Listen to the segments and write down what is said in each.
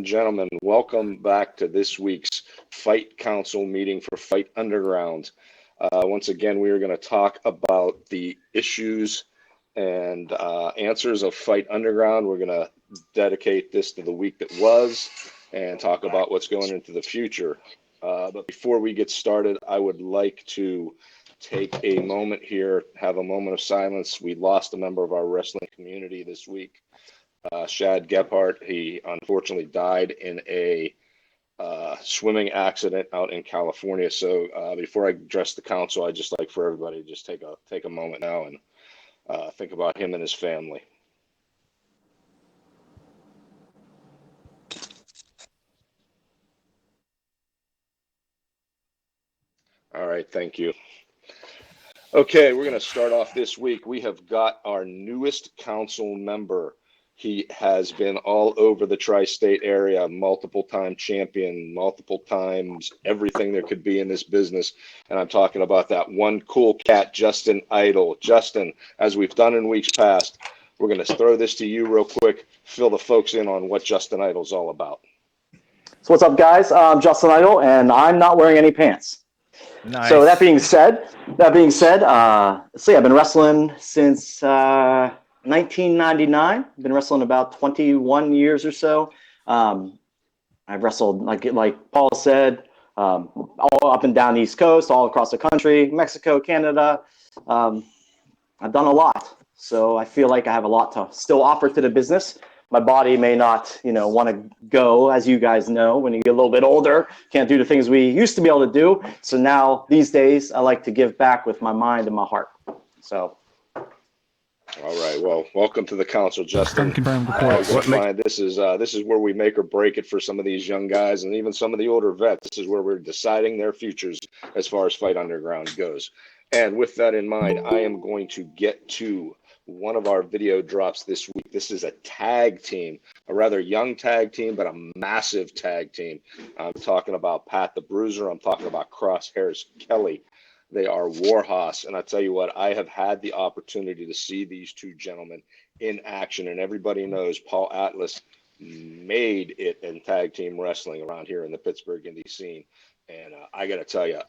and gentlemen, welcome back to this week's Fight Council meeting for Fight Underground. Once again, we are going to talk about the issues and answers of Fight Underground. We're going to dedicate this to the week that was and talk about what's going into the future. But before we get started, I would like to take a moment here, have a moment of silence. We lost a member of our wrestling community this week. Shad Gephardt, he unfortunately died in a swimming accident out in California. So before I address the council, I'd just like for everybody to just take a moment now and think about him and his family. All right, thank you. Okay, we're going to start off this week. We have got our newest council member. He has been all over the tri-state area, multiple-time champion, multiple times, everything there could be in this business. And I'm talking about that one cool cat, Justin Idol. Justin, as we've done in weeks past, we're going to throw this to you real quick. Fill the folks in on what Justin Idol's all about. So what's up, guys? I'm Justin Idol, and I'm not wearing any pants. Nice. So that being said, let's see, I've been wrestling since 1999. I've been wrestling about 21 years or so. I've wrestled, like Paul said, all up and down the East Coast, all across the country, Mexico, Canada. I've done a lot. So I feel like I have a lot to still offer to the business. My body may not, want to go, as you guys know, when you get a little bit older, can't do the things we used to be able to do. So now, these days, I like to give back with my mind and my heart. So. All right. Well, welcome to the council, Justin. This is where we make or break it for some of these young guys and even some of the older vets. This is where we're deciding their futures as far as Fight Underground goes. And with that in mind, I am going to get to one of our video drops this week. This is a tag team, a rather young tag team, but a massive tag team. I'm talking about Pat the Bruiser. I'm talking about Crosshairs Kelly. They are Warhorse. And I tell you what, I have had the opportunity to see these two gentlemen in action. And everybody knows Paul Atlas made it in tag team wrestling around here in the Pittsburgh indie scene. And I got to tell you,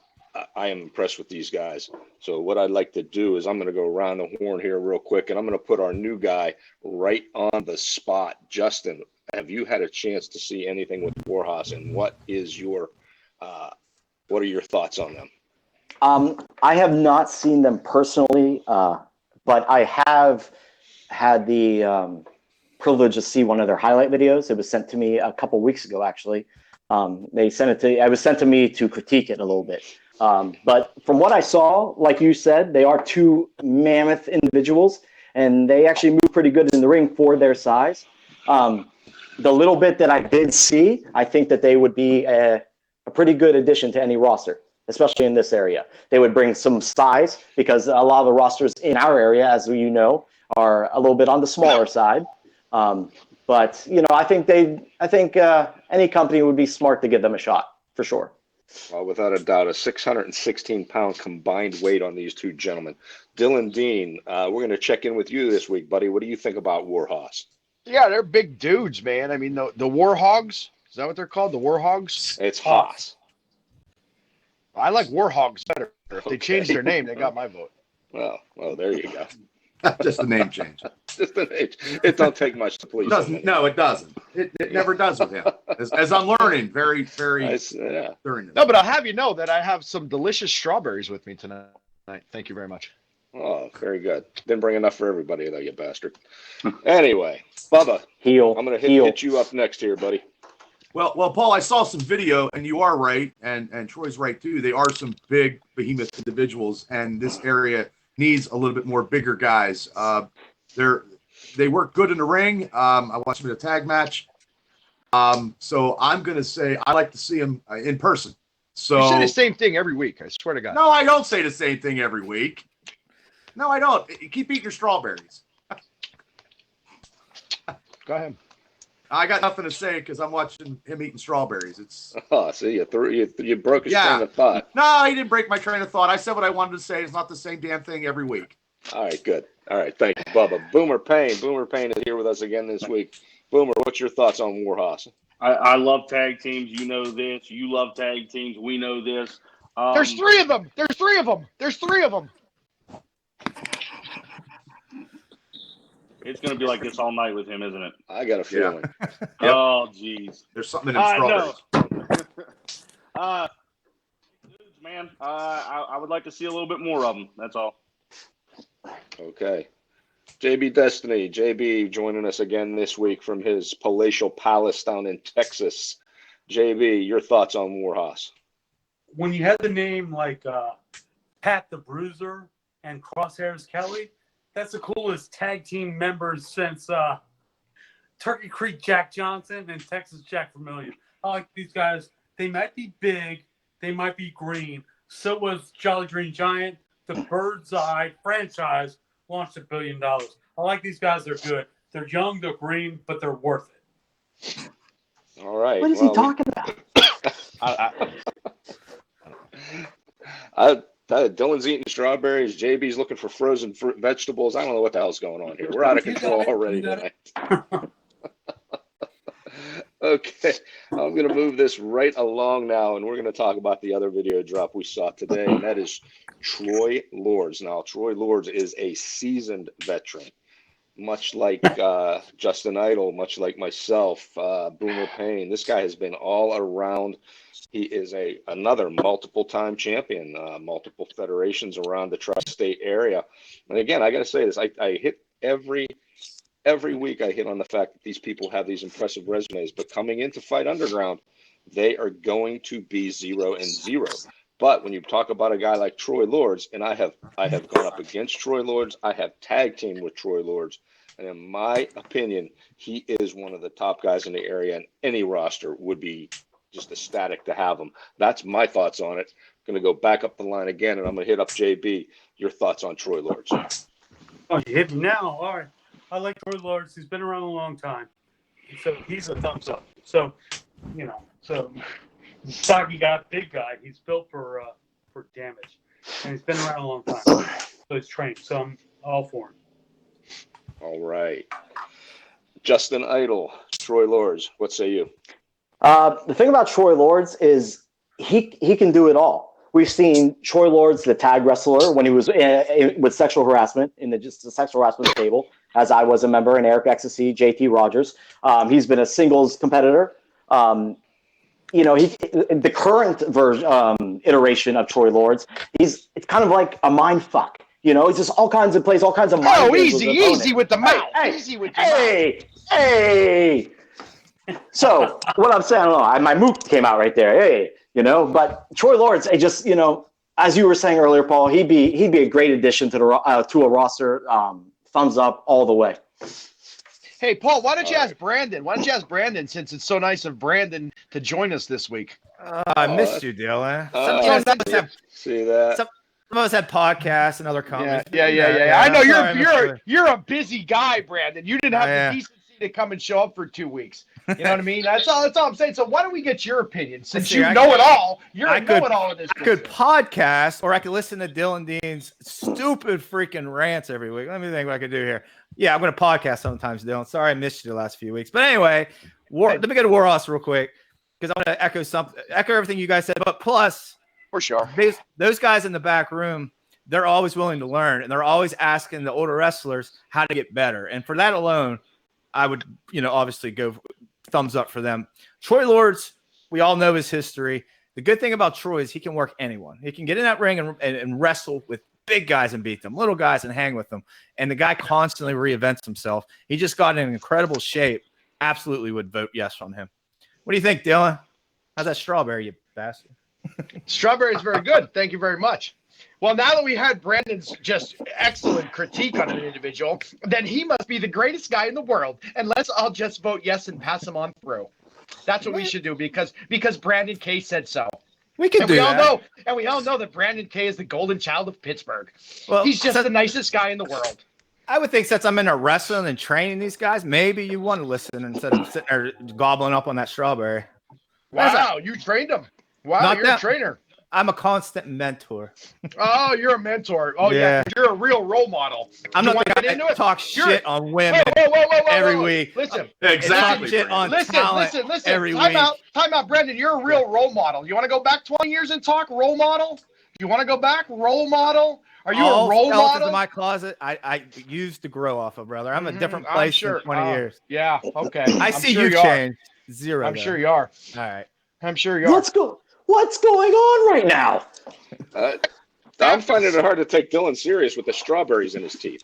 I am impressed with these guys. So what I'd like to do is I'm going to go around the horn here real quick, and I'm going to put our new guy right on the spot. Justin, have you had a chance to see anything with Warhorse, and what are your thoughts on them? I have not seen them personally, but I have had the privilege to see one of their highlight videos. It was sent to me a couple weeks ago, actually. It was sent to me to critique it a little bit. But from what I saw, like you said, they are two mammoth individuals, and they actually move pretty good in the ring for their size. The little bit that I did see, I think that they would be a pretty good addition to any roster, especially in this area. They would bring some size because a lot of the rosters in our area, as you know, are a little bit on the smaller side. But I think any company would be smart to give them a shot for sure. Well, without a doubt, a 616-pound combined weight on these two gentlemen. Dylan Dean, we're going to check in with you this week, buddy. What do you think about Warhorse? Yeah, they're big dudes, man. I mean, the Warhogs, is that what they're called? The Warhogs? It's Haas. I like Warhogs better. If they changed their name, they got my vote. Well, there you go. Just a name change. Just a name. It don't take much to please him. No, it doesn't. It never does with him. As I'm learning, very, very during this. No, but I'll have you know that I have some delicious strawberries with me tonight. Thank you very much. Oh, very good. Didn't bring enough for everybody, though, you bastard. Anyway, Bubba, I'm going to hit you up next here, buddy. Well, Paul, I saw some video, and you are right, and Troy's right, too. They are some big behemoth individuals, and this area needs a little bit more bigger guys. They work good in the ring. I watched them in a tag match. So I'm going to say I like to see them in person. So you say the same thing every week, I swear to God. No, I don't say the same thing every week. No, I don't. Keep eating your strawberries. Go ahead. I got nothing to say because I'm watching him eating strawberries. So you broke his train of thought. No, he didn't break my train of thought. I said what I wanted to say. It's not the same damn thing every week. All right, good. All right, thank you, Bubba. Boomer Payne is here with us again this week. Boomer, what's your thoughts on Warhorse? I love tag teams. You know this. You love tag teams. We know this. There's three of them. There's three of them. There's three of them. It's going to be like this all night with him, isn't it? I got a feeling. Yep. Oh, jeez. There's something in them strawberries. Dudes, man, I would like to see a little bit more of them. That's all. Okay. JB Destiny. JB joining us again this week from his palatial palace down in Texas. JB, your thoughts on Warhorse? When you had the name like Pat the Bruiser and Crosshairs Kelly, that's the coolest tag team members since Turkey Creek Jack Johnson and Texas Jack Vermillion. I like these guys. They might be big. They might be green. So was Jolly Green Giant. The Bird's Eye franchise launched $1 billion. I like these guys. They're good. They're young. They're green, but they're worth it. All right. What is he talking about? Dylan's eating strawberries. JB's looking for frozen fruit, vegetables. I don't know what the hell's going on here. We're out of control already tonight. Okay, I'm going to move this right along now, and we're going to talk about the other video drop we saw today, and that is Troy Lords. Now, Troy Lords is a seasoned veteran, much like Justin Idol, much like myself, Boomer Payne. This guy has been all around. He is another multiple-time champion, multiple federations around the tri-state area. And again, I got to say this: I hit every week. I hit on the fact that these people have these impressive resumes, but coming into Fight Underground, they are going to be 0-0. But when you talk about a guy like Troy Lords, and I have gone up against Troy Lords, I have tag teamed with Troy Lords, and in my opinion, he is one of the top guys in the area, and any roster would be just ecstatic to have him. That's my thoughts on it. I'm going to go back up the line again, and I'm going to hit up JB. Your thoughts on Troy Lords? Oh, you hit me now. All right. I like Troy Lords. He's been around a long time. So he's a thumbs up. So, stocky guy, big guy. He's built for damage. And he's been around a long time. So he's trained. So I'm all for him. All right. Justin Idol, Troy Lords, what say you? The thing about Troy Lords is he can do it all. We've seen Troy Lords, the tag wrestler, when he was with sexual harassment in the sexual harassment table, as I was a member, and Eric Ecstasy, JT Rogers. He's been a singles competitor. The current version, iteration of Troy Lords, it's kind of like a mind fuck. He's just all kinds of plays, all kinds of mind. Oh, easy with the mouth. Easy with the mouth. Hey. So what I'm saying, I don't know. My mook came out right there. Hey, but Troy Lords, as you were saying earlier, Paul, he'd be a great addition to a roster. Thumbs up all the way. Hey, Paul, why don't you ask Brandon? Why don't you ask Brandon, since it's so nice of Brandon to join us this week? I missed you, Dylan. See that? Some of us had podcasts and other comments. Yeah. I know you're a busy guy, Brandon. You didn't have the decency to come and show up for 2 weeks. You know what I mean? That's all I'm saying. So why don't we get your opinion? Since you know it all, you're knowing all of this. I could podcast, or I could listen to Dylan Dean's stupid freaking rants every week. Let me think what I could do here. Yeah, I'm going to podcast sometimes, Dylan. Sorry I missed you the last few weeks. But anyway, let me go to Warhorse real quick, because I want to echo everything you guys said. But plus, for sure, those guys in the back room, they're always willing to learn, and they're always asking the older wrestlers how to get better. And for that alone, I would, obviously go thumbs up for them. Troy Lords, we all know his history. The good thing about Troy is he can work anyone. He can get in that ring and wrestle with big guys and beat them, little guys and hang with them. And the guy constantly reinvents himself. He just got in incredible shape. Absolutely would vote yes on him. What do you think, Dylan? How's that strawberry, you bastard? Strawberry is very good. Thank you very much. Well, now that we had Brandon's just excellent critique on an individual, then he must be the greatest guy in the world. And let's all just vote yes and pass him on through. That's what we should do because Brandon K said so. We can do that. And we all know that Brandon K is the golden child of Pittsburgh. Well, he's just the nicest guy in the world. I would think since I'm in a wrestling and training these guys, maybe you want to listen instead of sitting there gobbling up on that strawberry. Wow, you trained him. Wow, you're a trainer. I'm a constant mentor. Oh, you're a mentor. Oh yeah, you're a real role model. I'm You not wanna the guy get into that it? talks You're- shit on women Whoa, every week. Listen, Exactly. Shit on listen, talent listen. every Time week. out, Brendan. You're a real role model. You want to go back 20 years and talk role model? You want to go back role model? Are you All a role skeletons model? in my closet, I used to grow off of, brother. I'm a different place I'm sure. in 20 years. Yeah. Okay. I I'm see sure you are. change. Zero. I'm though. sure you are. All right. I'm sure you are. What's going on right now? I'm finding it hard to take Dylan serious with the strawberries in his teeth.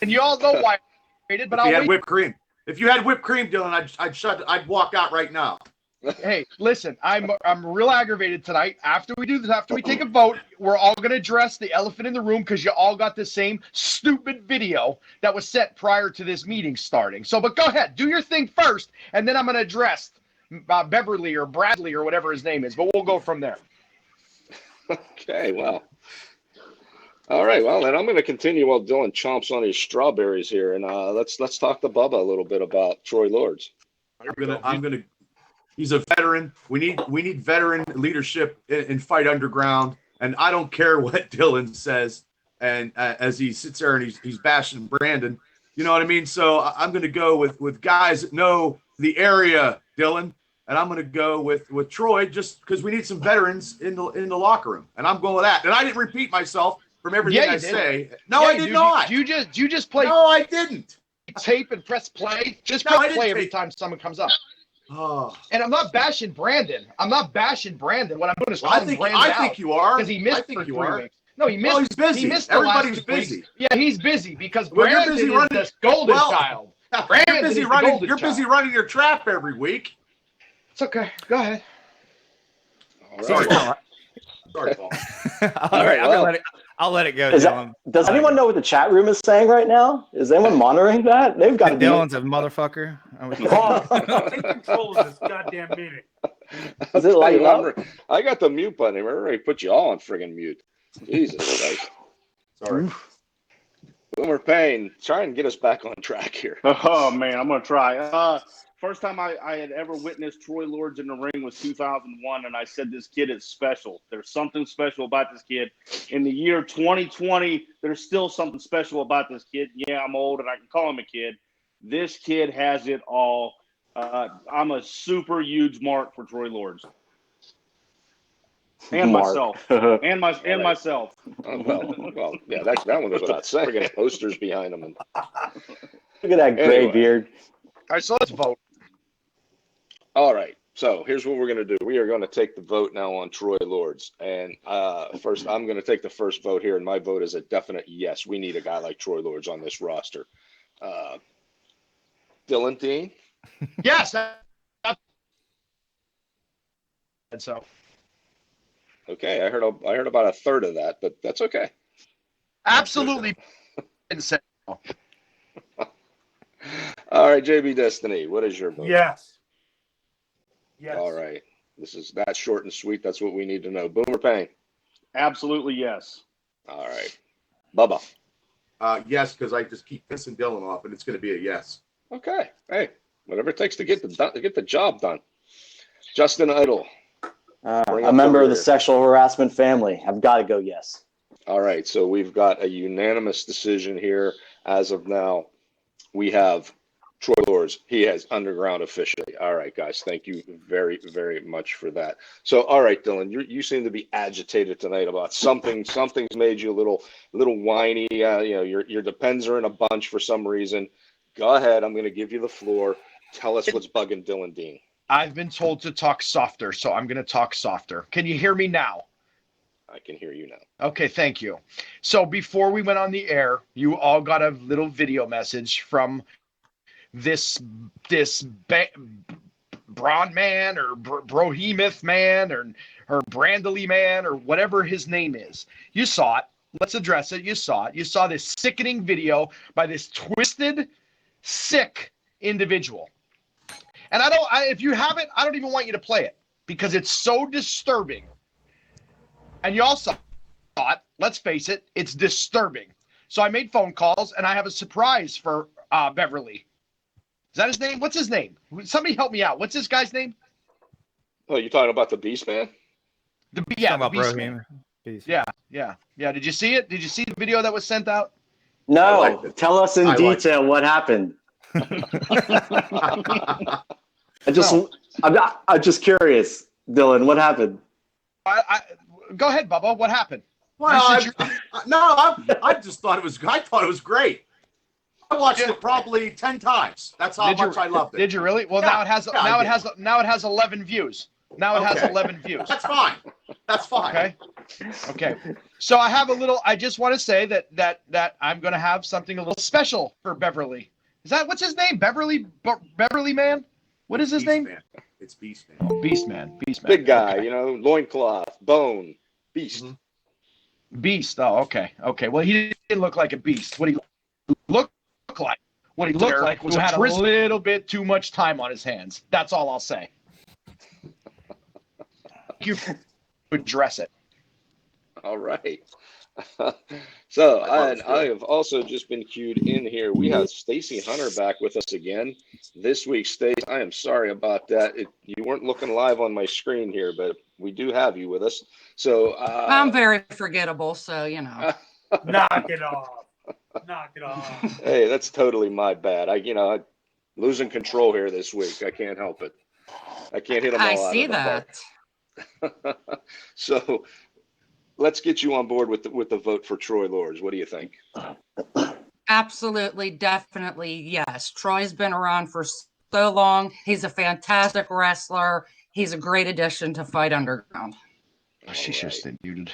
And you all know why I waited, but If you I'll had wait. whipped cream. If you had whipped cream, Dylan, I'd walk out right now. Hey, listen, I'm real aggravated tonight. After we do this, after we take a vote, we're all going to address the elephant in the room because you all got the same stupid video that was set prior to this meeting starting. So, but go ahead, do your thing first, and then I'm going to address Beverly or Bradley or whatever his name is. But we'll go from there. Okay, well. All right, well, then I'm going to continue while Dylan chomps on his strawberries here, and let's talk to Bubba a little bit about Troy Lords. I'm gonna. He's a veteran. We need veteran leadership in Fight Underground, and I don't care what Dylan says. And as he sits there and he's bashing Brandon, you know what I mean. So I'm gonna go with guys that know the area, Dylan, and I'm gonna go with Troy just because we need some veterans in the locker room, and I'm going with that. And I didn't repeat myself from everything I say. No, I did not. You just play. No, I didn't. Tape and press play. Just No, I press didn't play every tape. time someone comes up. Oh. And I'm not bashing Brandon. What I'm doing is Well, calling Brandon I think you are. because he missed for 3 weeks. No, he missed. Well, he's busy. He missed Everybody's the last 2 weeks. busy. Yeah, he's busy because Well, you're Brandon busy is running- this golden Well, child. You're Brandon busy is the running. golden You're busy child. running your trap every week. It's okay. Go ahead. All right. Sorry, Paul. Sorry, Paul. All right, well. I'll let it go, Does Dylan. anyone know what the chat room is saying right now? Is anyone monitoring that? They've got to be. Dylan's a motherfucker. Paul, take control of this goddamn meeting. Is it lighting up? I got the mute button. Remember, I put you all on friggin' mute. Jesus Christ. Sorry. Boomer Payne, try and get us back on track here. Oh man, I'm gonna try. First time I had ever witnessed Troy Lords in the ring was 2001, and I said this kid is special. There's something special about this kid. In the year 2020, there's still something special about this kid. Yeah, I'm old, and I can call him a kid. This kid has it all. I'm a super huge mark for Troy Lords. And myself. And myself. Well, yeah, that one goes without saying. We're getting posters behind him. And... Look at that gray Anyway. beard. All right, so let's vote. All right. So here's what we're going to do. We are going to take the vote now on Troy Lords. And first, I'm going to take the first vote here. And my vote is a definite yes. We need a guy like Troy Lords on this roster. Dylan Dean? Yes. And so. Okay. I heard about a third of that, but that's okay. Absolutely. All right, JB Destiny, what is your vote? Yes. Yes. All right. This is that short and sweet. That's what we need to know. Boomer Payne. Absolutely yes. All right. Bubba. Yes, because I just keep pissing Dylan off, and it's going to be a yes. Okay. Hey, whatever it takes to get the job done. Justin Idle. A member of the sexual harassment family. I've got to go yes. All right. So we've got a unanimous decision here as of now. We have Troy Lords. He has underground officially. All right, guys. Thank you very, very much for that. So, all right, Dylan, you seem to be agitated tonight about something. Something's made you a little whiny. Your depends are in a bunch for some reason. Go ahead. I'm going to give you the floor. Tell us what's bugging Dylan Dean. I've been told to talk softer, so I'm going to talk softer. Can you hear me now? I can hear you now. Okay, thank you. So before we went on the air, you all got a little video message from this Braun man or Brohemoth man or Brandley man or whatever his name is. You saw it. Let's address it. You saw it. You saw this sickening video by this twisted, sick individual. And if you haven't, I don't even want you to play it because it's so disturbing. And you also thought, let's face it, it's disturbing. So I made phone calls, and I have a surprise for Beverly. Is that his name? What's his name? Somebody help me out. What's this guy's name? Oh, you talking about the Beast Man? Yeah, Talking about the Beast Brohim. Man. Beast. Yeah. Did you see it? Did you see the video that was sent out? No, liked it. tell us in I liked detail what happened. I'm just curious, Dylan. What happened? Go ahead, Bubba. What happened? Well, I just thought it was. I thought it was great. I watched it probably 10 times. That's how much I loved it. Did you really? Well, Yeah, now it has. yeah, Now it has 11 views. Now it has 11 views. That's fine. That's fine. Okay. So I just want to say that I'm going to have something a little special for Beverly. What's his name? Beverly Man? What is his Beast name? Man. It's Beast Man. Oh, Beast Man. Big guy, Okay. loincloth, bone, beast. Mm-hmm. Beast. Oh, okay. Well, he didn't look like a beast. What he looked like was who had a little bit too much time on his hands. That's all I'll say. You address it. All right. So I have also just been cued in here. We have Stacy Hunter back with us again this week. Stacy, I am sorry about that. You weren't looking live on my screen here, but we do have you with us. So I'm very forgettable, so Knock it off. Hey, that's totally my bad. I'm losing control here this week. I can't help it. I can't hit them all I out see of the that. park. So let's get you on board with the vote for Troy Lords. What do you think? Absolutely, definitely, yes. Troy's been around for so long. He's a fantastic wrestler. He's a great addition to Fight Underground. She should have stayed muted.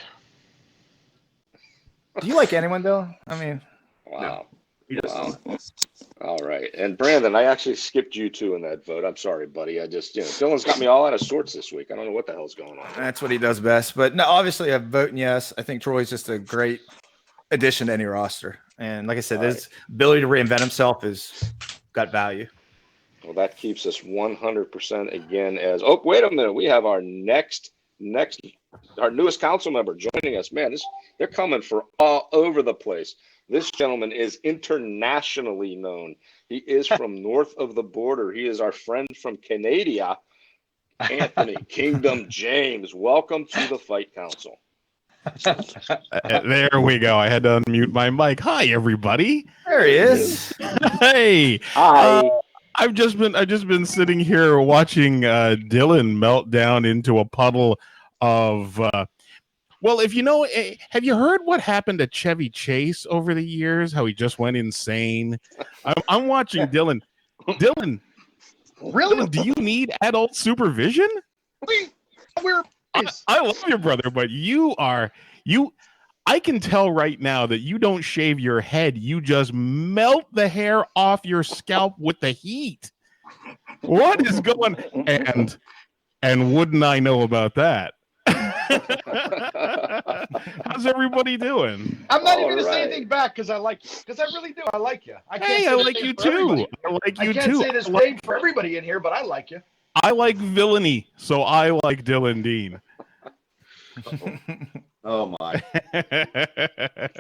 Do you like anyone, though? I mean, Wow. He does. All right. And Brandon, I actually skipped you two in that vote. I'm sorry, buddy. I just, Dylan's got me all out of sorts this week. I don't know what the hell's going on. that's what he does best. But no, obviously, I'm voting yes. I think Troy's just a great addition to any roster. And like I said, his ability to reinvent himself is got value. Well, that keeps us 100% again as, oh, wait a minute. We have our our newest council member joining us. Man, they're coming for all over the place. This gentleman is internationally known. He is from north of the border. He is our friend from Canada, Anthony Kingdom James. Welcome to the Fight Council. There we go. I had to unmute my mic. Hi, everybody. There he is. Hey. Hi. I've just been sitting here watching Dylan melt down into a puddle of. Well, if have you heard what happened to Chevy Chase over the years? How he just went insane. I'm watching Dylan. Dylan, Really? Dylan, do you need adult supervision? I love your brother, but I can tell right now that you don't shave your head. You just melt the hair off your scalp with the heat. What is going? And wouldn't I know about that? How's everybody doing? I'm not even going to say anything back because I like you. Because I really do. I like you. I like you too. I can't say this thing for everybody in here, but I like you. I like villainy, so I like Dylan Dean. Oh my.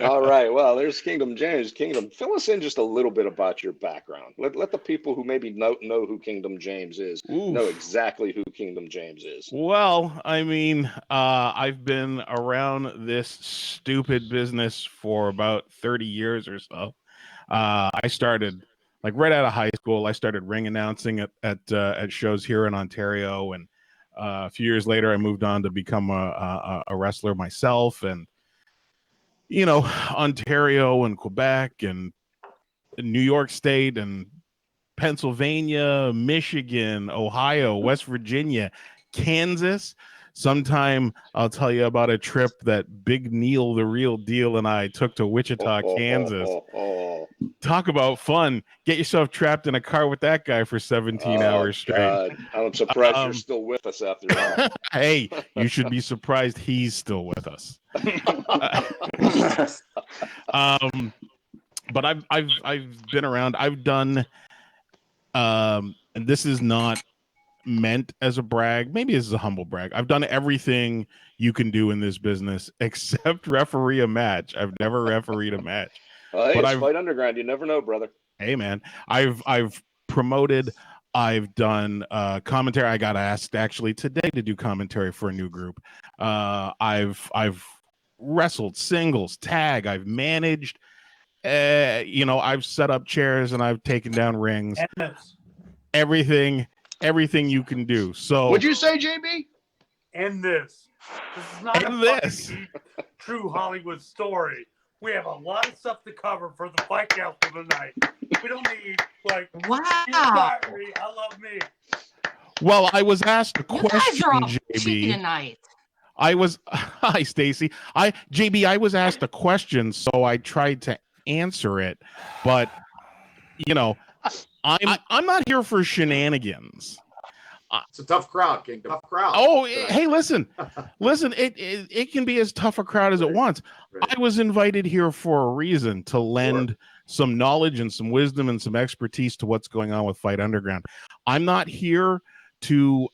All right. Well, there's Kingdom James. Kingdom, fill us in just a little bit about your background. Let the people who maybe know who Kingdom James is know exactly who Kingdom James is. Well, I mean, I've been around this stupid business for about 30 years or so. I started right out of high school. I started ring announcing at shows here in Ontario, and a few years later, I moved on to become a wrestler myself, and Ontario and Quebec and New York State and Pennsylvania, Michigan, Ohio, West Virginia, Kansas. Sometime I'll tell you about a trip that Big Neil, the real deal, and I took to Wichita, Kansas. Talk about fun. Get yourself trapped in a car with that guy for 17 hours straight. God. I'm surprised you're still with us after that. Hey, you should be surprised he's still with us. But I've been around. I've done and this is not meant as a brag. Maybe this is a humble brag. I've done everything you can do in this business except referee a match. I've never refereed a match. Hey, it's Fight Underground. You never know, brother. Hey, man. I've promoted I've done commentary. I got asked actually today to do commentary for a new group. I've wrestled singles, tag. I've managed. I've set up chairs and I've taken down rings. Everything you can do. So, would you say, JB? And this is not a true Hollywood story. We have a lot of stuff to cover for the Fight Council tonight. We don't need wow. I love me. Well, I was asked a You question, guys are all JB. tonight. Hi, Stacy. JB, I was asked a question, so I tried to answer it, but I'm not here for shenanigans. It's a tough crowd, King. Tough crowd. Oh, hey, listen. It can be as tough a crowd as it wants. Right. I was invited here for a reason, to lend some knowledge and some wisdom and some expertise to what's going on with Fight Underground. I'm not here to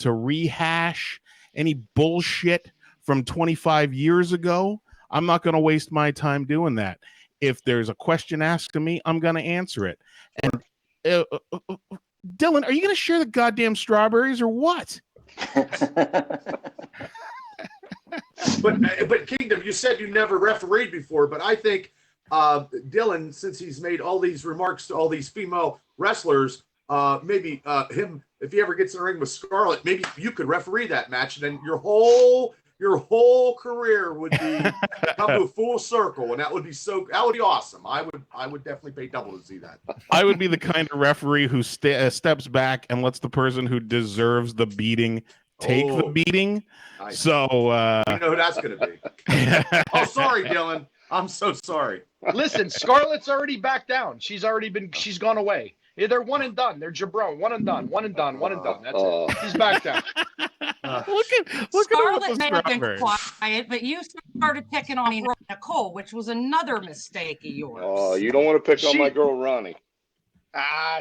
rehash any bullshit from 25 years ago. I'm not going to waste my time doing that. If there's a question asked of me, I'm going to answer it. And Dylan, are you going to share the goddamn strawberries or what? But Kingdom, you said you never refereed before, but I think Dylan, since he's made all these remarks to all these female wrestlers, maybe him, if he ever gets in the ring with Scarlett, maybe you could referee that match, and then your whole career would be come to a full circle, and that would be awesome. I would definitely pay double to see that. I would be the kind of referee who steps back and lets the person who deserves the beating take the beating. Nice. So you know who that's going to be. Oh, sorry, Dylan. I'm so sorry. Listen, Scarlett's already backed down. She's gone away. Yeah, they're one and done. They're Jabron. One and done. That's it. She's back down. Look Scarlett at may have been quiet, but you started picking on Nicole, which was another mistake of yours. Oh, you don't want to pick on my girl Ronnie.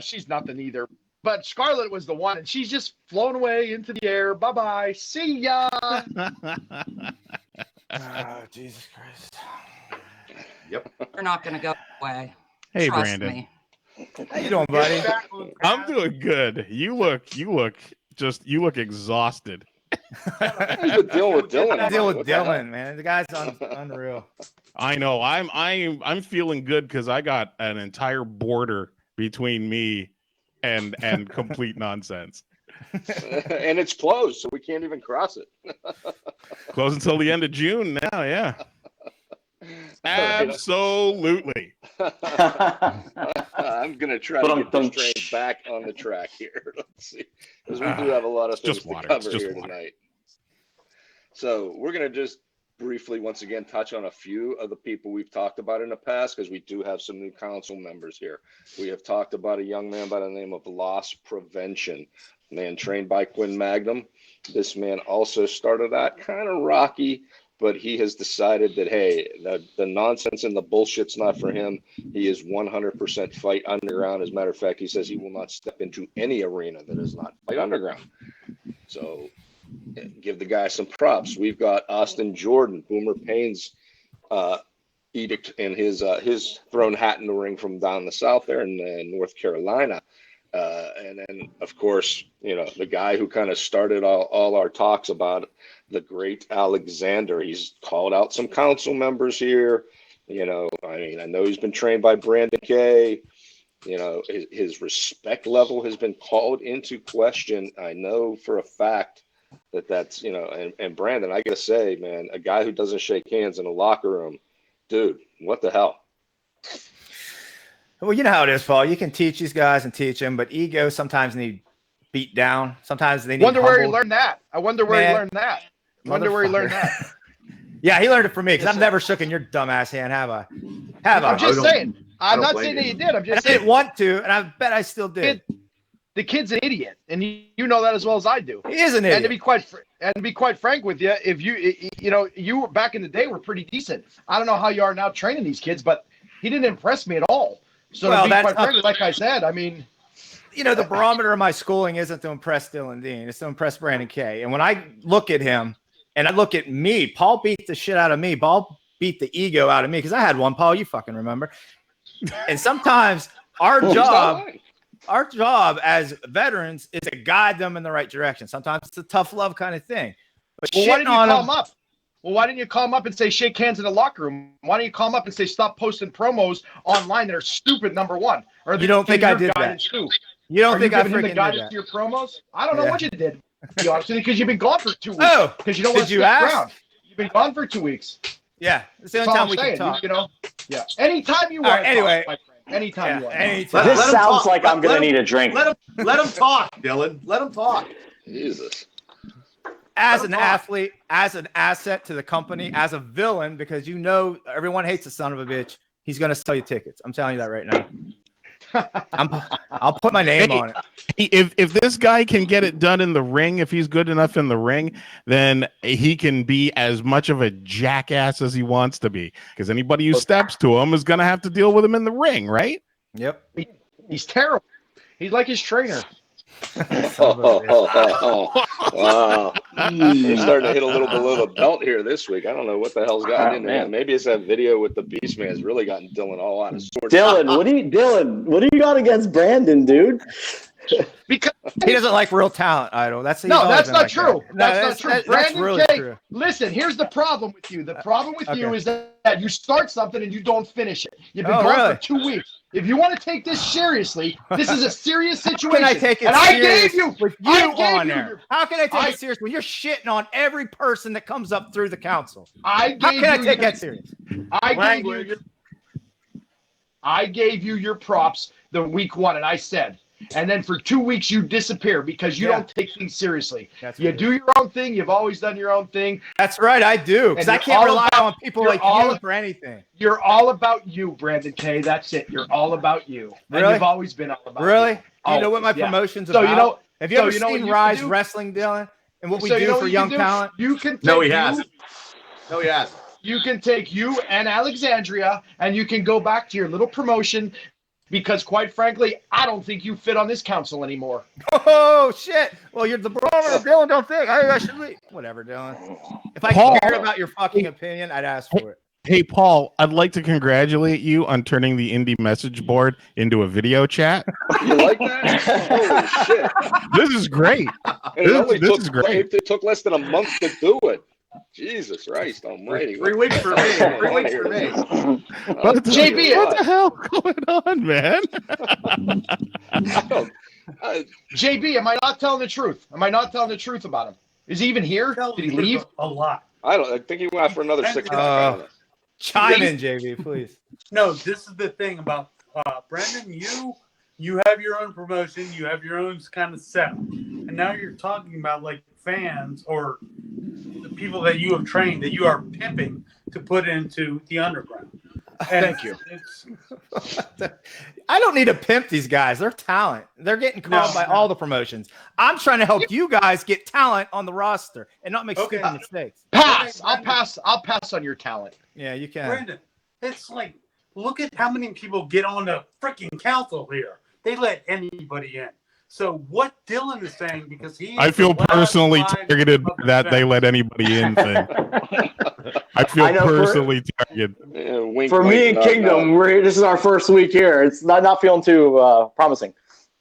She's nothing either. But Scarlett was the one, and she's just flown away into the air. Bye-bye. See ya. Jesus Christ. Yep. They're not going to go away. Hey, Trust Brandon. me. How you doing, buddy? I'm doing good. You look exhausted. Who's dealing with Dylan? Deal with Dylan, man. The guy's unreal. I know. I'm feeling good because I got an entire border between me and complete nonsense. And it's closed, so we can't even cross it. Closed until the end of June now, yeah. Absolutely. I'm gonna try to get this train back on the track here. Let's see, because we do have a lot of things to cover here tonight. So we're gonna just briefly, once again, touch on a few of the people we've talked about in the past, because we do have some new council members here. We have talked about a young man by the name of Loss Prevention, man trained by Quinn Magnum. This man also started out kind of rocky, but he has decided that, hey, the nonsense and the bullshit's not for him. He is 100% Fight Underground. As a matter of fact, he says he will not step into any arena that is not Fight Underground. So give the guy some props. We've got Austin Jordan, Boomer Payne's edict in his thrown hat in the ring from down the south there in North Carolina. And then, of course, the guy who kind of started all our talks about the great Alexander. He's called out some council members here. I know he's been trained by Brandon Kay. His respect level has been called into question. I know for a fact that's, and Brandon, I got to say, man, a guy who doesn't shake hands in a locker room, dude, what the hell? Well, you know how it is, Paul. You can teach these guys and teach them, but ego sometimes need beat down. Sometimes they need wonder where he humbled. learned that. I wonder where he learned that. Yeah, he learned it from me because I've never shook in your dumbass hand, have I? I'm just saying. I'm not saying that you did. I'm just saying. I didn't want to, and I bet I still did. The kid's an idiot, and you know that as well as I do. He is an idiot. And to be quite frank with you, if you were back in the day were pretty decent. I don't know how you are now training these kids, but he didn't impress me at all. So to be quite frank, like I said, I mean, the barometer of my schooling isn't to impress Dylan Dean. It's to impress Brandon Kay. And when I look at him and I look at me, Paul beat the shit out of me. Paul beat the ego out of me because I had one, Paul, you fucking remember. And sometimes our job Our job as veterans is to guide them in the right direction. Sometimes it's a tough love kind of thing. But Well, why shitting didn't you on call them, him up? Well, why didn't you call him up and say shake hands in the locker room? Why don't you call him up and say stop posting promos online that are stupid? Number one, or You don't think I did that? Too? you don't Are think you I giving him the freaking did guidance that. to your promos? I don't know Yeah. what you did. To be honest with you, because you've been gone for 2 weeks. Oh, because you don't want did to you stick ask? around. You've been gone for 2 weeks. Yeah, it's the That's only all time I'm we saying. can talk. You know, yeah. Anytime you All want. right, anyway. my friend. Anytime you want. anytime. This Let him sounds talk. like I'm going to need a drink. Let him talk, Dylan. Let him talk. Jesus. As an athlete, as an asset to the company, as a villain, because you know everyone hates the son of a bitch. He's going to sell you tickets. I'm telling you that right now. I'll put my name on it. If this guy can get it done in the ring, if he's good enough in the ring, then he can be as much of a jackass as he wants to be. Because anybody who steps to him is going to have to deal with him in the ring, right? Yep. He's terrible. He's like his trainer. Wow. We're starting to hit a little below the belt here this week. I don't know what the hell's gotten into man. him. Maybe it's that video with the Beast Man has really gotten Dylan all out of sorts. Dylan, what do you got against Brandon, dude? Because He doesn't like real talent, Idol. That's no, that's not true. No, That's not true. That's Brandon really K, true. listen, here's the problem with you. The problem with you Okay. is that you start something and you don't finish it. You've been Oh, gone really? for 2 weeks. If you want to take this seriously, this is a serious How situation. can I take it and I serious gave you with you I gave on you there? your- How can I take I- it serious when you're shitting on every person that comes up through the council? I gave How can I you take your- that serious? I gave you your props the week one, and I said, and then for 2 weeks you disappear because you Yeah. don't take things seriously. That's You what it do is. your own thing. You've always done your own thing. That's right, I do. Because And I you're can't all rely about- on people you're like all- you for anything. You're all about you, Brandon K. That's it. You're all about you. And Really? you've always been all about Really? you. Do you know what my Always, yeah. promotion's So about? you know, Have you so ever you know what seen you Rise can do? Wrestling, Dylan? And what we So you do know for what young you can do? talent? You can take No, he you, hasn't. No, he hasn't. You can take you and Alexandria, and you can go back to your little promotion because, quite frankly, I don't think you fit on this council anymore. Oh shit! Well, you're the brother of Dylan. Don't think I should leave. Whatever, Dylan. If I Paul- cared about your fucking opinion, I'd ask for it. Hey, Paul, I'd like to congratulate you on turning the indie message board into a video chat. You like that? Holy shit. This is great. And it only This is great. It took less than a month to do it. Jesus Christ almighty. 3 weeks for me. 3 weeks for me. What the, JB, what the hell going on, man? JB, am I not telling the truth? Am I not telling the truth about him? Is he even here? Did he leave? A lot. I think he went out for another 6 months. Chime in, JB, please. No, this is the thing about Brandon. You have your own promotion. You have your own kind of setup, and now you're talking about like fans or the people that you have trained that you are pimping to put into the underground. And Thank you. I don't need to pimp these guys. They're talent. They're getting called by all the promotions. I'm trying to help you guys get talent on the roster and not make stupid mistakes. Pass. I'll pass on your talent. Yeah, you can. Brandon, it's like, look at how many people get on the freaking council here. They let anybody in. So what Dylan is saying, because he, I feel personally targeted by that they let anybody in thing. I feel personally targeted. Wink, For me and Kingdom, this is our first week here. It's not feeling too promising.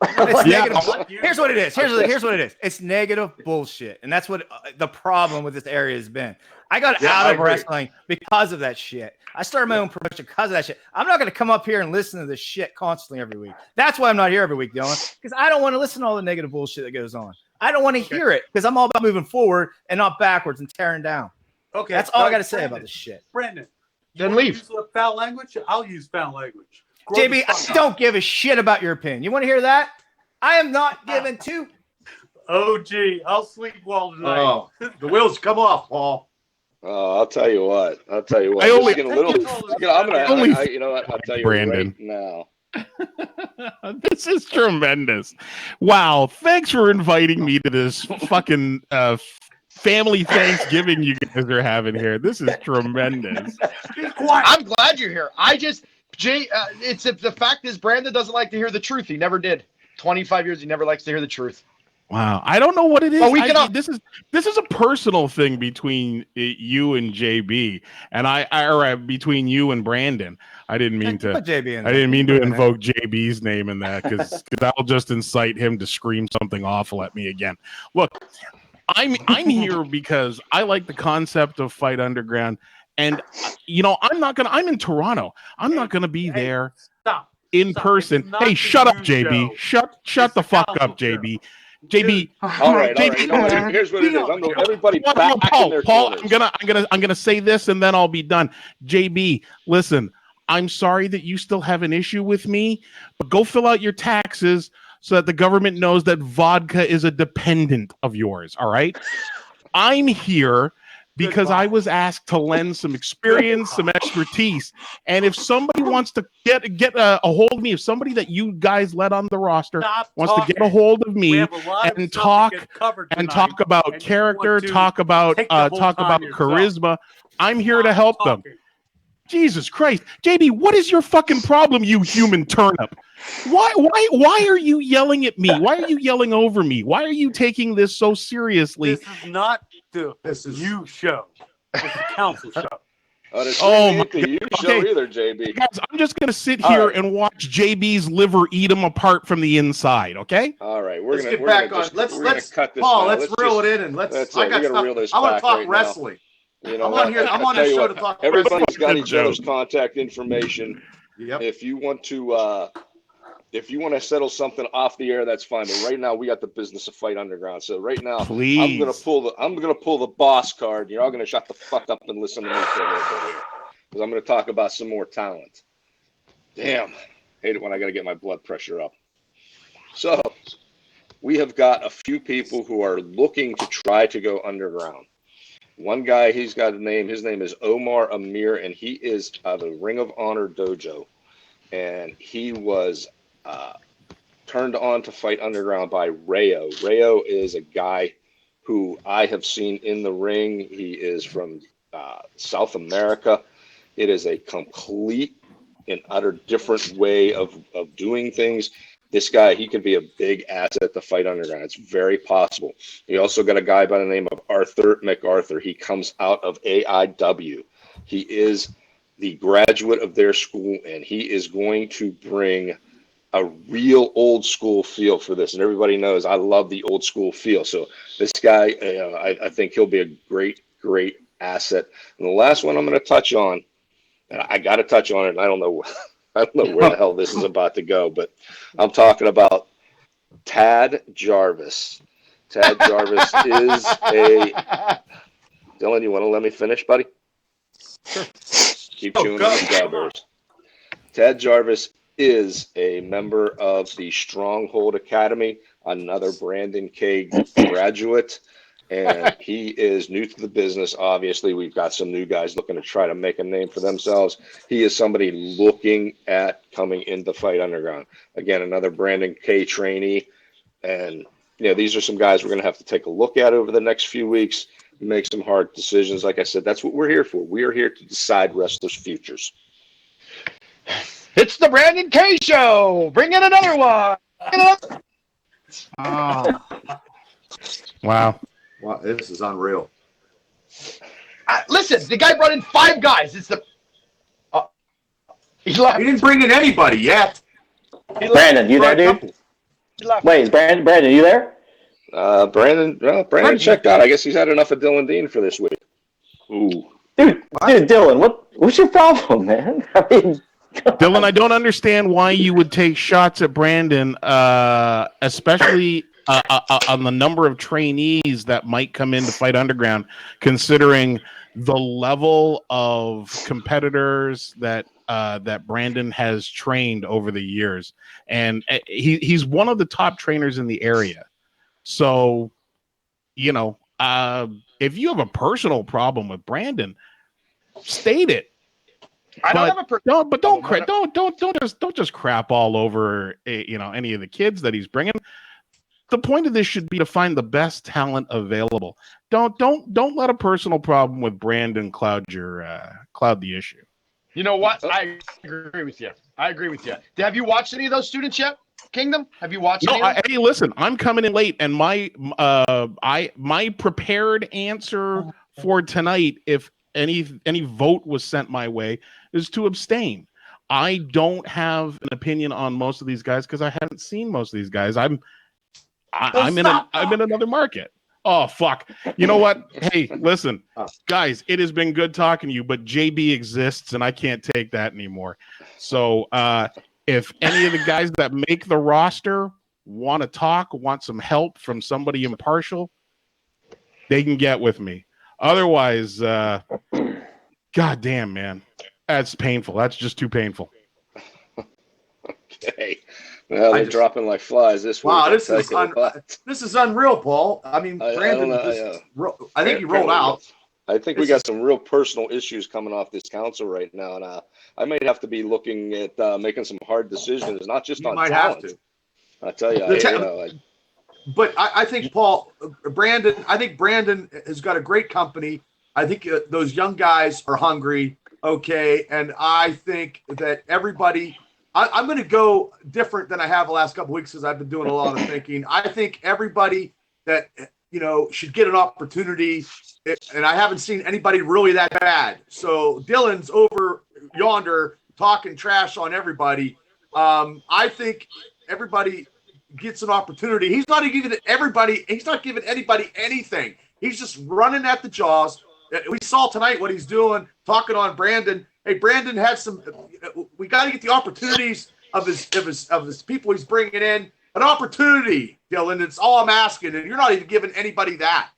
It's negative. Here's what it is. Here's what it is. It's negative bullshit, and that's what the problem with this area has been. I got out of wrestling because of that shit. I started my own promotion because of that shit. I'm not going to come up here and listen to this shit constantly every week. That's why I'm not here every week, Dylan, because I don't want to listen to all the negative bullshit that goes on. I don't want to hear it because I'm all about moving forward and not backwards and tearing down. Okay, that's all I got to say about this shit. Brandon, then leave. Use foul language. I'll use foul language. JB, I don't give a shit about your opinion. You want to hear that? I am not giving two. Oh, gee, I'll sleep well tonight. Oh, the wheels come off, Paul. Oh, I'll tell you what. I This only- is getting a little. You know what? I'll tell you Brandon. right now. This is tremendous. Wow. Thanks for inviting me to this fucking family Thanksgiving you guys are having here. This is tremendous. I'm glad you're here. It's the fact is Brandon doesn't like to hear the truth. He never did. 25 years, he never likes to hear the truth. Wow, I don't know what it is. Well, we can this is a personal thing between you and JB, and or between you and Brandon. I didn't mean to. Put JB in I there. didn't mean to Put him in there. invoke JB's name in that because that'll just incite him to scream something awful at me again. Look, I'm here because I like the concept of Fight Underground, and I'm in Toronto. I'm not gonna be there. Stop. In Stop. person. It's not Hey, the shut up, you JB. show. Shut the fuck council up, JB. show. JB. All right. You know what? Here's what it is. I'm going everybody back in their Paul, corners. I'm gonna say this and then I'll be done. JB, listen, I'm sorry that you still have an issue with me, but go fill out your taxes so that the government knows that vodka is a dependent of yours. All right. I'm here because I was asked to lend some experience, some expertise. And if somebody wants to get a hold of me, if somebody that you guys let on the roster wants to get a hold of me and talk about character, talk about charisma, I'm here to help them. Jesus Christ. JB, what is your fucking problem, you human turnip? Why are you yelling at me? Why are you yelling over me? Why are you taking this so seriously? This is not the you show. It's the council show. Oh my God. You show either, JB. Guys, I'm just gonna sit here and watch JB's liver eat him apart from the inside. Okay. All right, Let's get back on. Let's cut this. Paul, let's reel it in and let's. I got stuff. I want to talk wrestling. You know, I'm on this show to talk. Everybody's got each other's contact information. Yep. If you want to settle something off the air, that's fine. But right now, we got the business of Fight Underground. So right now, please, I'm gonna pull the boss card. You're all gonna shut the fuck up and listen to me for a little bit here, because I'm gonna talk about some more talent. Damn, hate it when I gotta get my blood pressure up. So we have got a few people who are looking to try to go underground. One guy, he's got a name. His name is Omar Amir, and he is the Ring of Honor dojo. And he was turned on to Fight Underground by Rayo. Rayo is a guy who I have seen in the ring. He is from South America. It is a complete and utter different way of doing things. This guy, he could be a big asset to Fight Underground. It's very possible. You also got a guy by the name of Arthur MacArthur. He comes out of AIW. He is the graduate of their school, and he is going to bring a real old school feel for this. And everybody knows I love the old school feel. So this guy, I think he'll be a great, great asset. And the last one I'm going to touch on, and I got to touch on it, and I don't know where the hell this is about to go, but I'm talking about Tad Jarvis. Tad Jarvis is a... Dylan, you want to let me finish, buddy? Sure. Keep chewing on the strawberries. Tad Jarvis is a member of the Stronghold Academy, another Brandon K graduate, and he is new to the business. Obviously, we've got some new guys looking to try to make a name for themselves. He is somebody looking at coming into Fight Underground. Again, another Brandon K trainee, and these are some guys we're going to have to take a look at over the next few weeks, make some hard decisions. Like I said, that's what we're here for. We are here to decide wrestlers' futures. It's the Brandon K Show. Bring in another one. Oh. Wow, this is unreal. Listen, the guy brought in 5 guys. It's the. He left. He didn't bring in anybody yet. Brandon, you there, dude? Wait, is Brandon, you there? Brandon checked out. I guess he's had enough of Dylan Dean for this week. Ooh. Dude, Dylan, what's your problem, man? I mean, Dylan, I don't understand why you would take shots at Brandon, especially on the number of trainees that might come in to Fight Underground, considering the level of competitors that Brandon has trained over the years. And he's one of the top trainers in the area. So, if you have a personal problem with Brandon, state it. Don't just crap all over any of the kids that he's bringing. The point of this should be to find the best talent available. Don't let a personal problem with Brandon cloud the issue. You know what? I agree with you. Have you watched any of those students yet? Kingdom? Have you watched? No, anything? hey, listen, I'm coming in late, and my prepared answer for tonight, if any vote was sent my way, is to abstain. I don't have an opinion on most of these guys because I haven't seen most of these guys. I'm in another market. Oh fuck! You know what? Hey, listen, guys, it has been good talking to you, but JB exists, and I can't take that anymore. So, if any of the guys that make the roster want to talk, want some help from somebody impartial, they can get with me. Otherwise, god damn, man, that's painful. That's just too painful. Okay. Well, they're dropping like flies this week. Wow, this is unreal, Paul. I mean, Brandon, I think he rolled out. I think we got some real personal issues coming off this council right now, and I might have to be looking at making some hard decisions, not just on talent. Have to. I tell you, but I think Paul, Brandon. I think Brandon has got a great company. I think those young guys are hungry. Okay, and I think that everybody. I'm going to go different than I have the last couple of weeks because I've been doing a lot of thinking. I think everybody that should get an opportunity, and I haven't seen anybody really that bad. So Dylan's over yonder talking trash on everybody. I think everybody gets an opportunity. He's not giving anybody anything. He's just running at the jaws. We saw tonight what he's doing, talking on Brandon. Hey, Brandon had some. We got to get the opportunities of his people he's bringing in. An opportunity, Dylan. It's all I'm asking, and you're not even giving anybody that.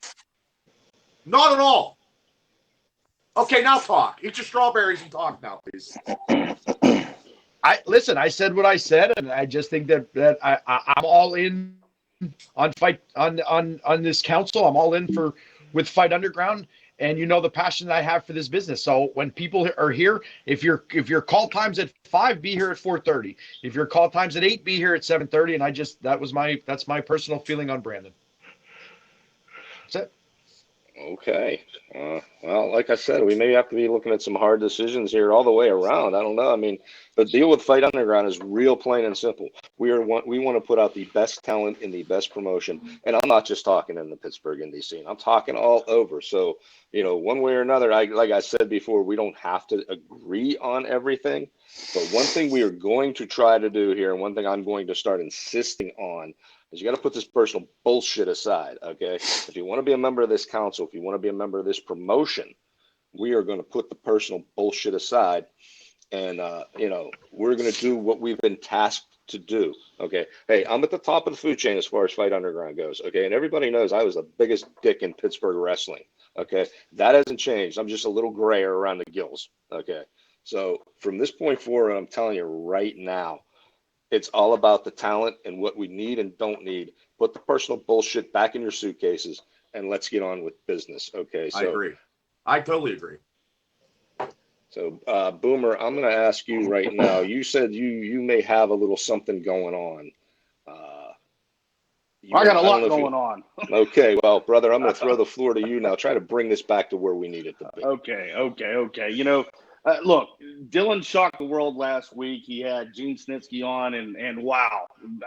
Not at all. Okay, now talk. Eat your strawberries and talk now, please. I said what I said, and I just think that I'm all in on this council. I'm all in with Fight Underground. And you know the passion that I have for this business. So when people are here, if your call time's at 5, be here at 4:30. If your call time's at 8, be here at 7:30. And that's my personal feeling on Brandon. That's it. Okay. Well, like I said, we may have to be looking at some hard decisions here all the way around. I don't know. I mean, the deal with Fight Underground is real plain and simple. We want to put out the best talent in the best promotion. And I'm not just talking in the Pittsburgh indie scene. I'm talking all over. So, one way or another, like I said before, we don't have to agree on everything. But one thing we are going to try to do here, and one thing I'm going to start insisting on, is you got to put this personal bullshit aside, okay? If you want to be a member of this council, if you want to be a member of this promotion, we are going to put the personal bullshit aside, and we're going to do what we've been tasked to do, okay? Hey, I'm at the top of the food chain as far as Fight Underground goes, okay? And everybody knows I was the biggest dick in Pittsburgh wrestling, okay? That hasn't changed. I'm just a little grayer around the gills, okay? So from this point forward, I'm telling you right now, it's all about the talent and what we need and don't need. Put the personal bullshit back in your suitcases and let's get on with business. Okay. So I agree. I totally agree. So, Boomer, I'm going to ask you right now. You said you may have a little something going on. I got a lot going on. Okay. Well, brother, I'm going to throw the floor to you now. Try to bring this back to where we need it to be. Okay. Look, Dylan shocked the world last week. He had Gene Snitsky on, and wow.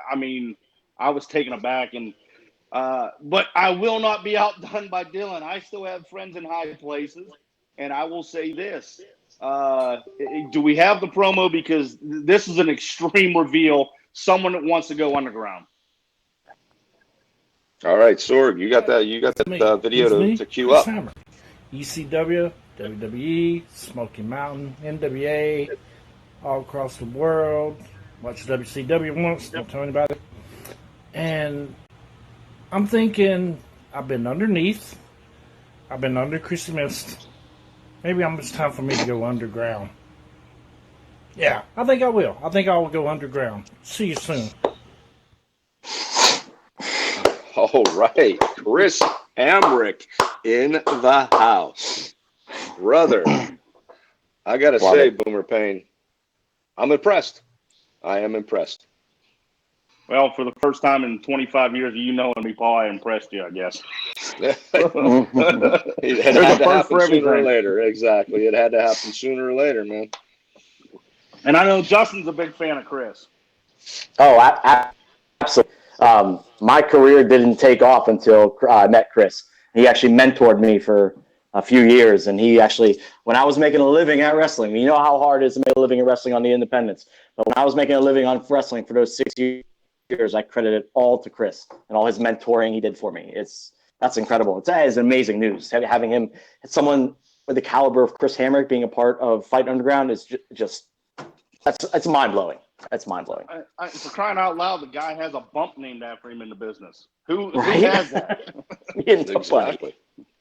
I mean, I was taken aback. But I will not be outdone by Dylan. I still have friends in high places, and I will say this. Do we have the promo? Because this is an extreme reveal. Someone that wants to go underground. All right, Sorg, you got that? You got that video to queue up? ECW, WWE, Smoky Mountain, NWA, all across the world. Watched WCW once, don't tell anybody. And I'm thinking, I've been underneath. I've been under Chrissy Mist. Maybe it's time for me to go underground. Yeah, I think I will. I think I will go underground. See you soon. All right, Chris Hamrick in the house. Brother, I got to say, Boomer Payne, I'm impressed. I am impressed. Well, for the first time in 25 years of you knowing me, Paul, I impressed you, I guess. It had to happen sooner or later. Exactly. It had to happen sooner or later, man. And I know Justin's a big fan of Chris. Oh, absolutely. My career didn't take off until I met Chris. He actually mentored me for a few years, and he actually, when I was making a living at wrestling, you know how hard it is to make a living in wrestling on the independents. But when I was making a living on wrestling for those 6 years, I credit it all to Chris and all his mentoring he did for me. That's incredible. It's amazing news. Having him, someone with the caliber of Chris Hamrick being a part of Fight Underground is just that's mind blowing. That's mind blowing. For crying out loud, the guy has a bump named after him in the business. Who Right? has that?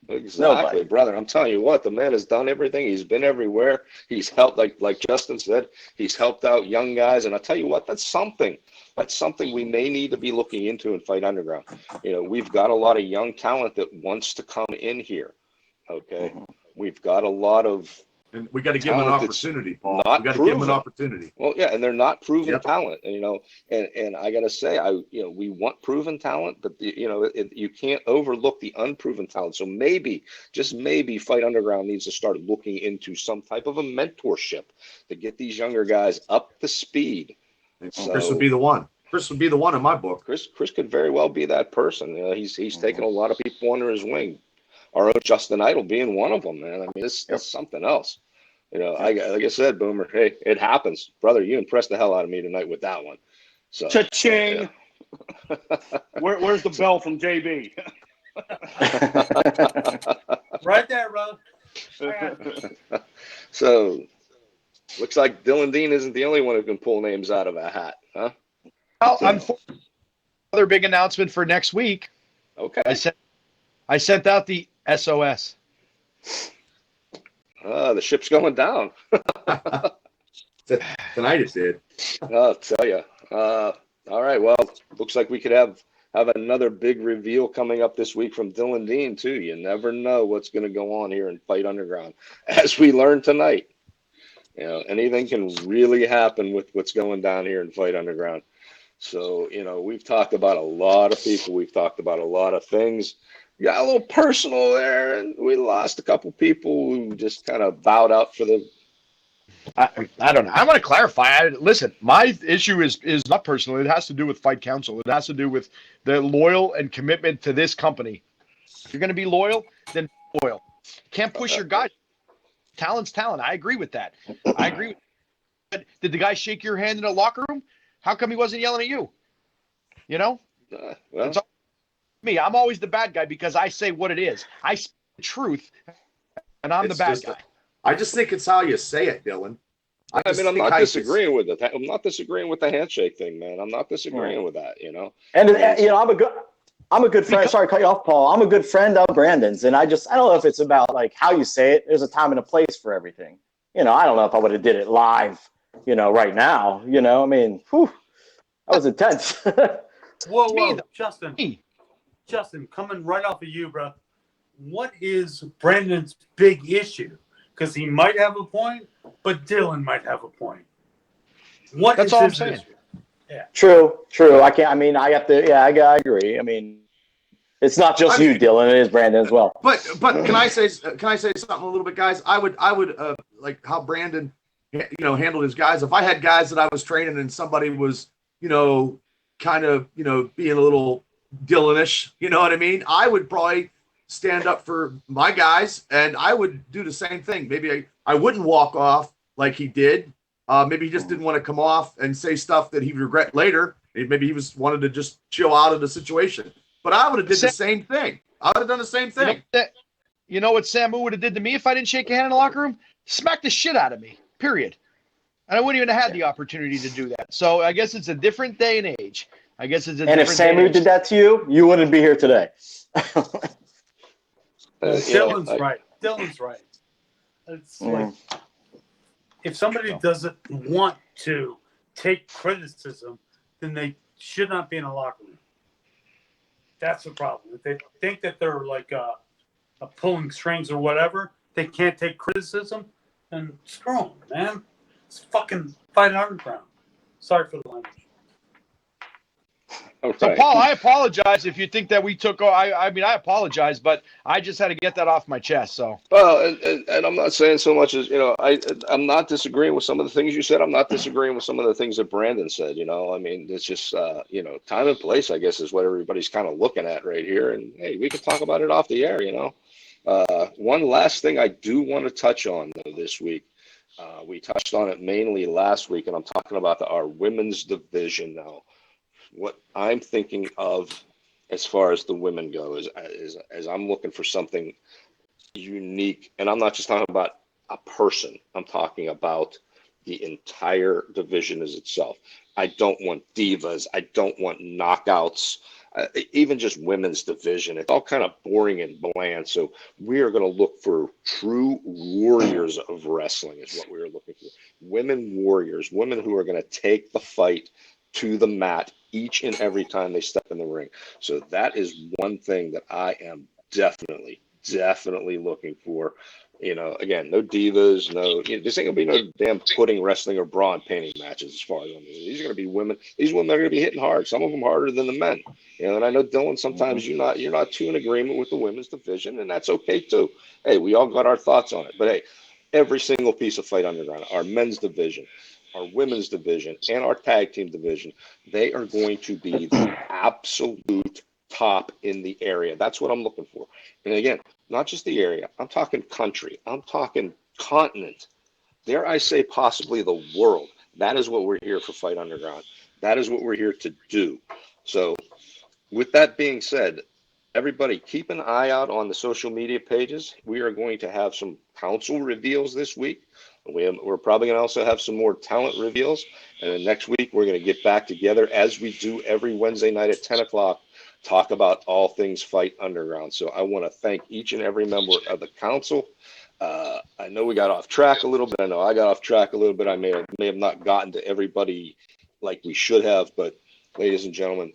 Exactly, brother. I'm telling you what, the man has done everything. He's been everywhere. He's helped, like Justin said, he's helped out young guys. And I tell you what, that's something we may need to be looking into in Fight Underground. You know, we've got a lot of young talent that wants to come in here. Okay, we've got a lot of. And we got to give them an opportunity, Paul. We got to give them an opportunity. Well, yeah, and they're not proven talent, you know. And I gotta say, we want proven talent, but you can't overlook the unproven talent. So maybe, just maybe, Fight Underground needs to start looking into some type of a mentorship to get these younger guys up to speed. So, Chris would be the one. Chris would be the one in my book. Chris could very well be that person. You know, he's taken a lot of people under his wing. Our own Justin Idol being one of them, man. I mean, it's something else. You know, like I said, Boomer, hey, it happens. Brother, you impressed the hell out of me tonight with that one. So, cha-ching. Yeah. Where's the bell from JB? Right there, bro. So, looks like Dylan Dean isn't the only one who can pull names out of a hat, huh? Well, another big announcement for next week. Okay. I sent out the SOS. The ship's going down. Tonight it did. I'll tell you. All right. Well, looks like we could have another big reveal coming up this week from Dylan Dean too. You never know what's going to go on here in Fight Underground, as we learned tonight. You know, anything can really happen with what's going down here in Fight Underground. So, you know, we've talked about a lot of people. We've talked about a lot of things. Got a little personal there, and we lost a couple people who just kind of bowed out for the. I don't know. I want to clarify. Listen, my issue is not personal. It has to do with Fight Council. It has to do with the loyal and commitment to this company. If you're going to be loyal, then be loyal. Can't push your guy. Talent's talent. I agree with that. I agree. But did the guy shake your hand in the locker room? How come he wasn't yelling at you? You know? Well, it's all me. I'm always the bad guy because I say what it is. I speak the truth, and I'm the bad guy. I just think it's how you say it, Dylan. I mean, I'm not disagreeing with it. I'm not disagreeing with the handshake thing, man. I'm not disagreeing with that, you know. And you know, I'm a good friend. Sorry to cut you off, Paul. I'm a good friend of Brandon's, and I don't know if it's about like how you say it. There's a time and a place for everything. You know, I don't know if I would have did it live, you know, right now. You know, I mean, that was intense. Whoa, Justin, coming right off of you, bro. What is Brandon's big issue? Because he might have a point, but Dylan might have a point. That's all I'm saying. Issue? Yeah. True. I have to. Yeah, I agree. I mean, it's not just you, Dylan. It is Brandon as well. But can I say something a little bit, guys? I would like how Brandon, you know, handled his guys. If I had guys that I was training and somebody was, you know, kind of, you know, being a little Dylanish, you know what I mean? I would probably stand up for my guys, and I would do the same thing. Maybe I wouldn't walk off like he did. Maybe he just didn't want to come off and say stuff that he'd regret later. Maybe he wanted to just chill out of the situation. But I would have did the same thing. I would have done the same thing. You know what Samu would have did to me if I didn't shake a hand in the locker room? Smack the shit out of me, period. And I wouldn't even have had the opportunity to do that. So I guess it's a different day and age. And if Samu did that to you, you wouldn't be here today. Dylan's right. It's like if somebody doesn't want to take criticism, then they should not be in a locker room. That's the problem. If they think that they're like pulling strings or whatever, they can't take criticism, then screw them, man. It's fucking Fight Underground. Sorry for the language. So, Right. Paul, I apologize if you think that we took. I mean, I apologize, but I just had to get that off my chest. So, Well, and I'm not saying so much as, I'm not disagreeing with some of the things you said. I'm not disagreeing with some of the things that Brandon said. I mean, it's just, time and place, I guess, is what everybody's kind of looking at right here. And hey, we can talk about it off the air. One last thing I do want to touch on though this week. We touched on it mainly last week, and I'm talking about our women's division now. What I'm thinking of as far as the women go is I'm looking for something unique, and I'm not just talking about a person. I'm talking about the entire division as itself. I don't want divas. I don't want knockouts. Even just women's division, it's all kind of boring and bland. So we are going to look for true warriors of wrestling is what we are looking for. Women warriors, women who are going to take the fight to the mat each and every time they step in the ring. So that is one thing that I am definitely looking for. Again, no divas, this ain't gonna be no damn pudding wrestling or bra and painting matches as far as I mean. These are gonna be women. These women are gonna be hitting hard. Some of them harder than the men. And I know Dylan, sometimes you're not too in agreement with the women's division, and that's okay too. Hey, we all got our thoughts on it. But hey, every single piece of Fight Underground, our men's division, our women's division, and our tag team division, they are going to be the absolute top in the area. That's what I'm looking for. And again, not just the area. I'm talking country. I'm talking continent. Dare I say possibly the world. That is what we're here for Fight Underground. That is what we're here to do. So with that being said, everybody keep an eye out on the social media pages. We are going to have some council reveals this week. We're probably going to also have some more talent reveals. And then next week, we're going to get back together as we do every Wednesday night at 10 o'clock, talk about all things Fight Underground. So I want to thank each and every member of the council. I know we got off track a little bit. I know I got off track a little bit. I may have not gotten to everybody like we should have. But ladies and gentlemen,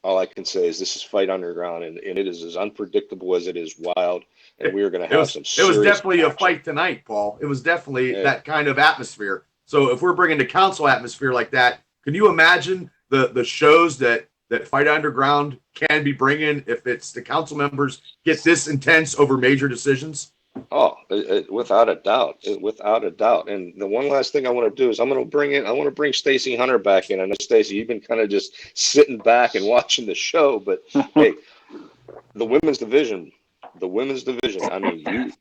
all I can say is this is Fight Underground, and it is as unpredictable as it is wild. And we are going to have some serious It was definitely action. a fight tonight, Paul. It was definitely that kind of atmosphere. So if we're bringing the council atmosphere like that, can you imagine the shows that Fight Underground can be bringing if it's the council members get this intense over major decisions? Oh, without a doubt, without a doubt. And the one last thing I want to do is I want to bring Stacey Hunter back in. I know Stacey, you've been kind of just sitting back and watching the show, but hey, the women's division. I mean,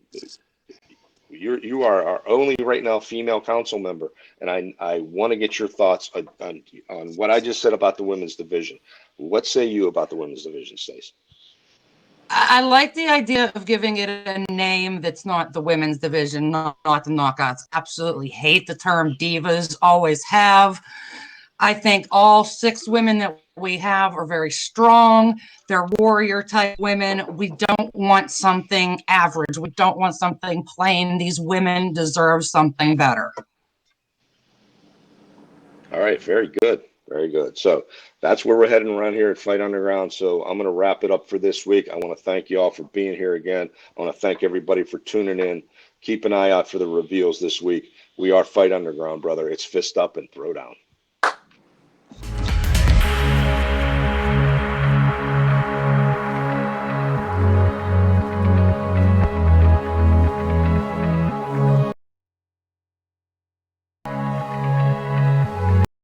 you are our only right now female council member, and I want to get your thoughts on what I just said about the women's division. What say you about the women's division, Stacey? I like the idea of giving it a name that's not the women's division, not the knockouts. Absolutely hate the term divas, always have. I think all 6 women that we have are very strong. They're warrior type women. We don't want something average. We don't want something plain. These women deserve something better. All right, very good. Very good. So that's where we're heading around here at Fight Underground. So I'm going to wrap it up for this week. I want to thank you all for being here again. I want to thank everybody for tuning in. Keep an eye out for the reveals this week. We are Fight Underground, brother. It's fist up and throw down.